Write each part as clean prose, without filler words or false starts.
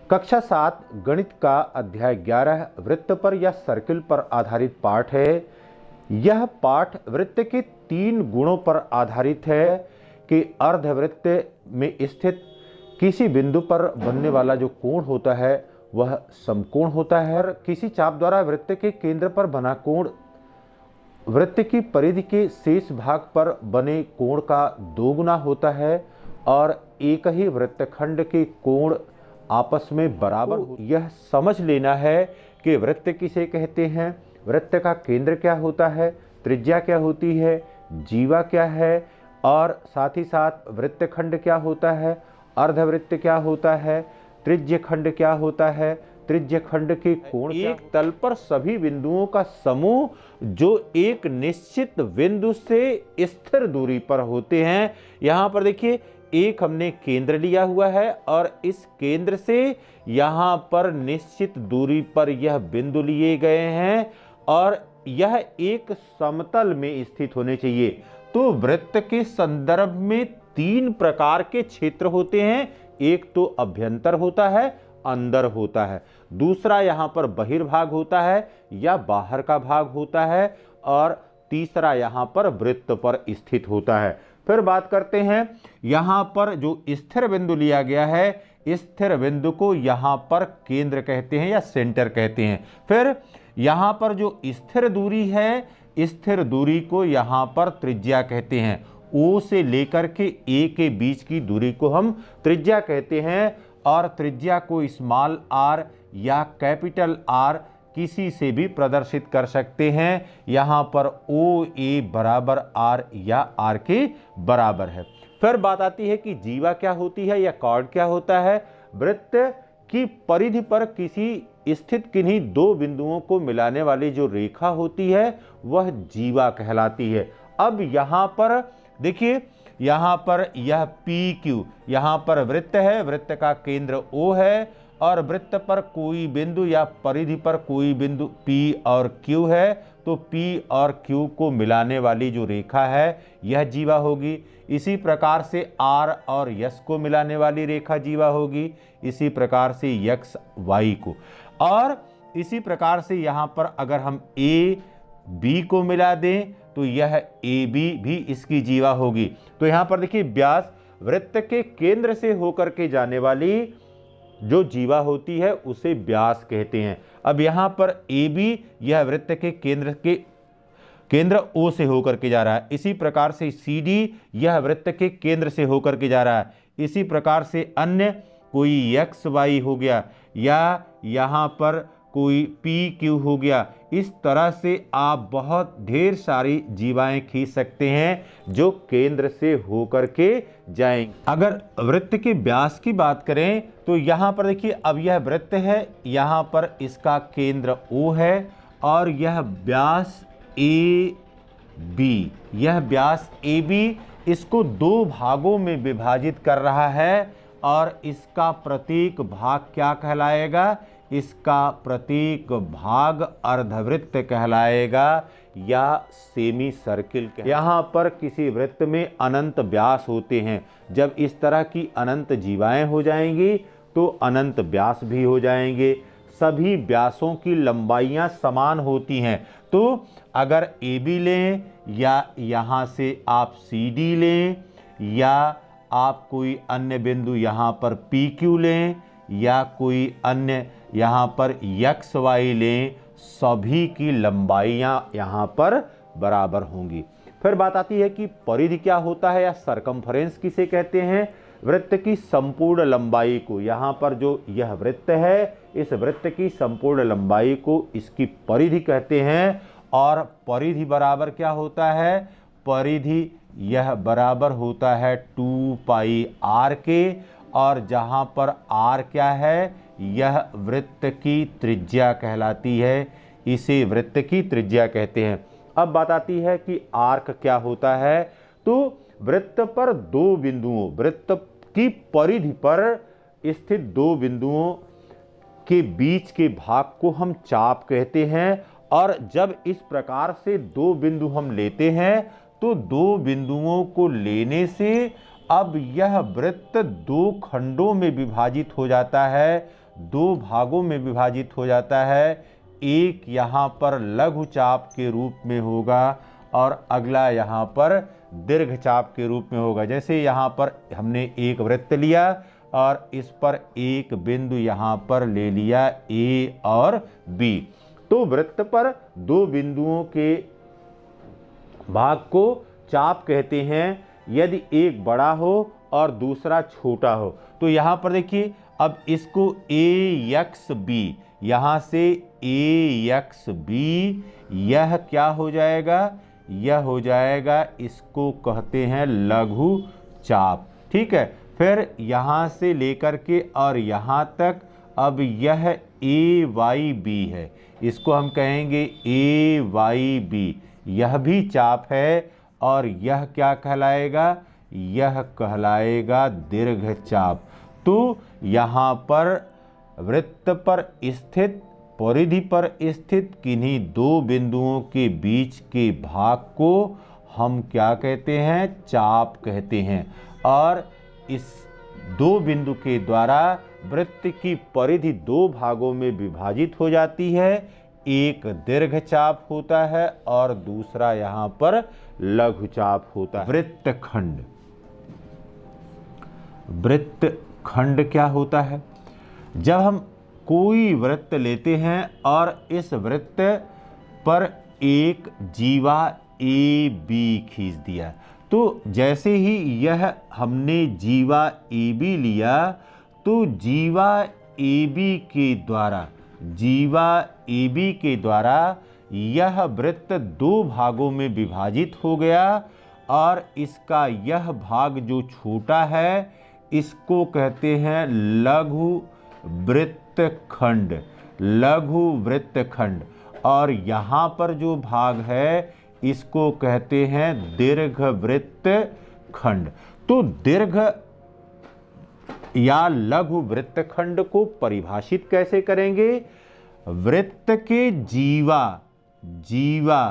कक्षा 7 गणित का अध्याय 11 वृत्त पर या सर्किल पर आधारित पाठ है। यह पाठ वृत्त के 3 गुणों पर आधारित है कि अर्धवृत्त में स्थित किसी बिंदु पर बनने वाला जो कोण होता है वह समकोण होता है और किसी चाप द्वारा वृत्त के केंद्र पर बना कोण वृत्त की परिधि के शेष भाग पर बने कोण का 2 गुना होता है और एक ही वृत्तखंड के कोण आपस में बराबर। यह समझ लेना है कि वृत्त किसे कहते हैं, वृत्त का केंद्र क्या होता है, त्रिज्या क्या होती है, जीवा क्या है और साथ ही साथ वृत्तखंड क्या होता है, अर्धवृत्त क्या होता है, त्रिज्यखंड क्या होता है, त्रिज्यखंड के कोण। एक तल पर सभी बिंदुओं का समूह जो एक निश्चित बिंदु से स्थिर दूरी पर होते हैं। यहाँ पर देखिए एक हमने केंद्र लिया हुआ है और इस केंद्र से यहाँ पर निश्चित दूरी पर यह बिंदु लिए गए हैं और यह एक समतल में स्थित होने चाहिए। तो वृत्त के संदर्भ में 3 प्रकार के क्षेत्र होते हैं। एक तो अभ्यंतर होता है, अंदर होता है, दूसरा यहाँ पर बहिर्भाग होता है या बाहर का भाग होता है और तीसरा यहाँ पर वृत्त पर स्थित होता है। फिर बात करते हैं यहाँ पर जो स्थिर बिंदु लिया गया है, स्थिर बिंदु को यहाँ पर केंद्र कहते हैं या सेंटर कहते हैं। फिर यहाँ पर जो स्थिर दूरी है, स्थिर दूरी को यहाँ पर त्रिज्या कहते हैं। O से लेकर के A के बीच की दूरी को हम त्रिज्या कहते हैं और त्रिज्या को स्मॉल r या कैपिटल R किसी से भी प्रदर्शित कर सकते हैं। यहाँ पर OA बराबर R या R के बराबर है। फिर बात आती है कि जीवा क्या होती है या कॉर्ड क्या होता है। वृत्त की परिधि पर किसी स्थित किन्हीं 2 बिंदुओं को मिलाने वाली जो रेखा होती है वह जीवा कहलाती है। अब यहाँ पर देखिए, यहाँ पर यह PQ, यहाँ पर वृत्त है, वृत्त का केंद्र O है और वृत्त पर कोई बिंदु या परिधि पर कोई बिंदु P और Q है, तो P और Q को मिलाने वाली जो रेखा है यह जीवा होगी। इसी प्रकार से R और S को मिलाने वाली रेखा जीवा होगी, इसी प्रकार से X Y को, और इसी प्रकार से यहाँ पर अगर हम A B को मिला दें तो यह AB भी इसकी जीवा होगी। तो यहाँ पर देखिए व्यास वृत्त के केंद्र से होकर के जाने वाली जो जीवा होती है उसे व्यास कहते हैं। अब यहाँ पर AB यह वृत्त के केंद्र O से होकर के जा रहा है। इसी प्रकार से CD यह वृत्त के केंद्र से होकर के जा रहा है। इसी प्रकार से अन्य कोई XY हो गया या यहाँ पर कोई PQ हो गया। इस तरह से आप बहुत ढेर सारी जीवाएं खींच सकते हैं जो केंद्र से होकर के जाएंगे। अगर वृत्त के व्यास की बात करें तो यहाँ पर देखिए, अब यह वृत्त है, यहाँ पर इसका केंद्र O है और यह व्यास AB, यह व्यास AB इसको 2 भागों में विभाजित कर रहा है और इसका प्रत्येक भाग क्या कहलाएगा, इसका प्रत्येक भाग अर्धवृत्त कहलाएगा या सेमी सर्किल। यहाँ पर किसी वृत्त में अनंत व्यास होते हैं। जब इस तरह की अनंत जीवाएं हो जाएंगी तो अनंत व्यास भी हो जाएंगे। सभी व्यासों की लंबाइयाँ समान होती हैं। तो अगर AB लें या यहाँ से आप CD लें या आप कोई अन्य बिंदु यहाँ पर PQ लें या कोई अन्य यहाँ पर XY लें, सभी की लंबाइयाँ यहाँ पर बराबर होंगी। फिर बात आती है कि परिधि क्या होता है या सरकमफ्रेंस किसे कहते हैं। वृत्त की संपूर्ण लंबाई को, यहाँ पर जो यह वृत्त है इस वृत्त की संपूर्ण लंबाई को इसकी परिधि कहते हैं। और परिधि बराबर क्या होता है, परिधि यह बराबर होता है 2 पाई R के, और जहाँ पर R क्या है, यह वृत्त की त्रिज्या कहलाती है, इसे वृत्त की त्रिज्या कहते हैं। अब बात आती है कि आर्क क्या होता है। तो वृत्त पर 2 बिंदुओं, वृत्त की परिधि पर स्थित 2 बिंदुओं के बीच के भाग को हम चाप कहते हैं और जब इस प्रकार से 2 बिंदु हम लेते हैं तो 2 बिंदुओं को लेने से अब यह वृत्त दो खंडों में विभाजित हो जाता है, दो भागों में विभाजित हो जाता है। एक यहाँ पर लघु चाप के रूप में होगा और अगला यहाँ पर दीर्घ चाप के रूप में होगा। जैसे यहाँ पर हमने एक वृत्त लिया और इस पर एक बिंदु यहाँ पर ले लिया A और B, तो वृत्त पर दो बिंदुओं के भाग को चाप कहते हैं यदि एक बड़ा हो और दूसरा छोटा हो। तो यहाँ पर देखिए, अब इसको AXB, यहाँ से AXB, यह क्या हो जाएगा, यह हो जाएगा, इसको कहते हैं लघु चाप। ठीक है, फिर यहाँ से लेकर के और यहाँ तक अब यह AYB है, इसको हम कहेंगे AYB, यह भी चाप है और यह क्या कहलाएगा, यह कहलाएगा दीर्घ चाप। तो यहाँ पर वृत्त पर स्थित, परिधि पर स्थित किन्हीं दो बिंदुओं के बीच के भाग को हम क्या कहते हैं, चाप कहते हैं। और इस दो बिंदु के द्वारा वृत्त की परिधि दो भागों में विभाजित हो जाती है, एक दीर्घ चाप होता है और दूसरा यहाँ पर लघु चाप होता है। वृत्तखंड, वृत्तखंड क्या होता है, जब हम कोई वृत्त लेते हैं और इस वृत्त पर एक जीवा AB खींच दिया, तो जैसे ही यह हमने जीवा AB लिया तो जीवा AB के द्वारा, जीवा AB के द्वारा यह वृत्त दो भागों में विभाजित हो गया और इसका यह भाग जो छोटा है इसको कहते हैं लघु वृत्तखंड, लघु वृत्तखंड। और यहाँ पर जो भाग है इसको कहते हैं दीर्घ वृत्तखंड। तो दीर्घ या लघु वृत्तखंड को परिभाषित कैसे करेंगे, वृत्त के जीवा, जीवा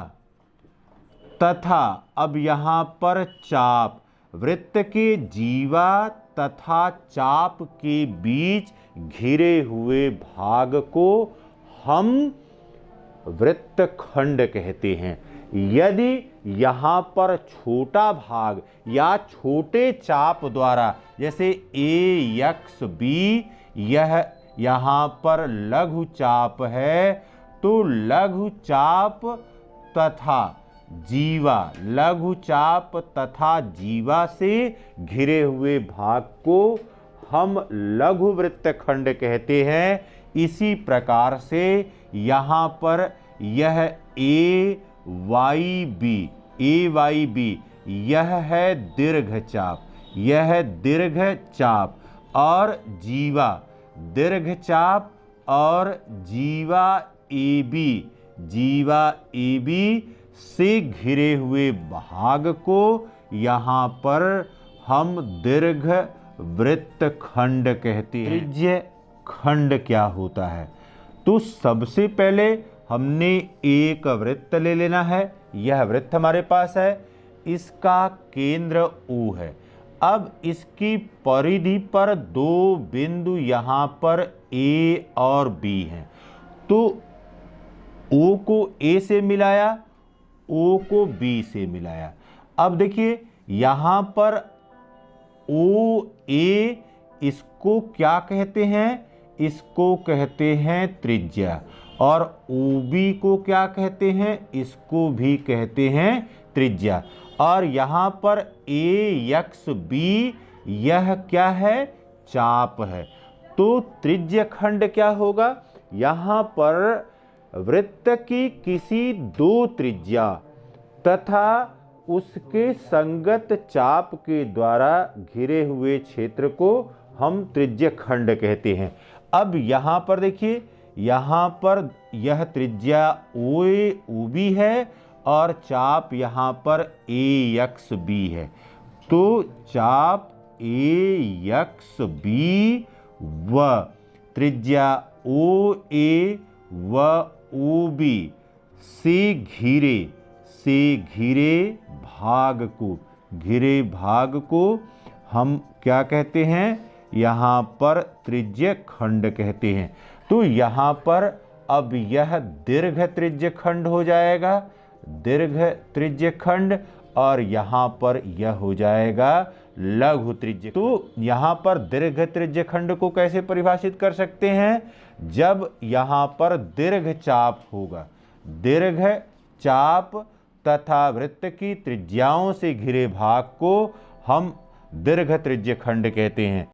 तथा, अब यहाँ पर चाप, वृत्त के जीवा तथा चाप के बीच घिरे हुए भाग को हम वृत्तखंड कहते हैं। यदि यहाँ पर छोटा भाग या छोटे चाप द्वारा, जैसे AXB, यह यहाँ पर लघु चाप है, तो लघु चाप तथा जीवा, लघु चाप तथा जीवा से घिरे हुए भाग को हम लघु वृत्तखंड कहते हैं। इसी प्रकार से यहाँ पर यह AYB, AYB, यह है दीर्घ चाप, यह दीर्घ चाप और जीवा दीर्घ चाप और जीवा AB, जीवा AB से घिरे हुए भाग को यहाँ पर हम दीर्घ वृत्तखंड कहते हैं। त्रिज्य खंड क्या होता है, तो सबसे पहले हमने एक वृत्त ले लेना है। यह वृत्त हमारे पास है, इसका केंद्र O है। अब इसकी परिधि पर दो बिंदु यहाँ पर A और B हैं, तो O को A से मिलाया, O को B से मिलाया। अब देखिए यहाँ पर OA, इसको क्या कहते हैं, इसको कहते हैं त्रिज्या, और OB को क्या कहते हैं, इसको भी कहते हैं त्रिज्या। और यहाँ पर AXB, यह क्या है, चाप है। तो त्रिज्य खंड क्या होगा, यहाँ पर वृत्त की किसी दो त्रिज्या तथा उसके संगत चाप के द्वारा घिरे हुए क्षेत्र को हम त्रिज्य खंड कहते हैं। अब यहाँ पर देखिए, यहाँ पर यह त्रिज्या OB है और चाप यहाँ पर AXB है। तो चाप AXB व त्रिज्या OA व OB से घिरे भाग को हम क्या कहते हैं, यहाँ पर त्रिज्य खंड कहते हैं। तो यहाँ पर अब यह दीर्घ त्रिज्य खंड हो जाएगा, दीर्घ त्रिज्य खंड, और यहाँ पर यह हो जाएगा लघु त्रिज्य। तो यहाँ पर दीर्घ त्रिज्य खंड को कैसे परिभाषित कर सकते हैं, जब यहाँ पर दीर्घ चाप होगा, दीर्घ चाप तथा वृत्त की त्रिज्याओं से घिरे भाग को हम दीर्घ त्रिज्य खंड कहते हैं।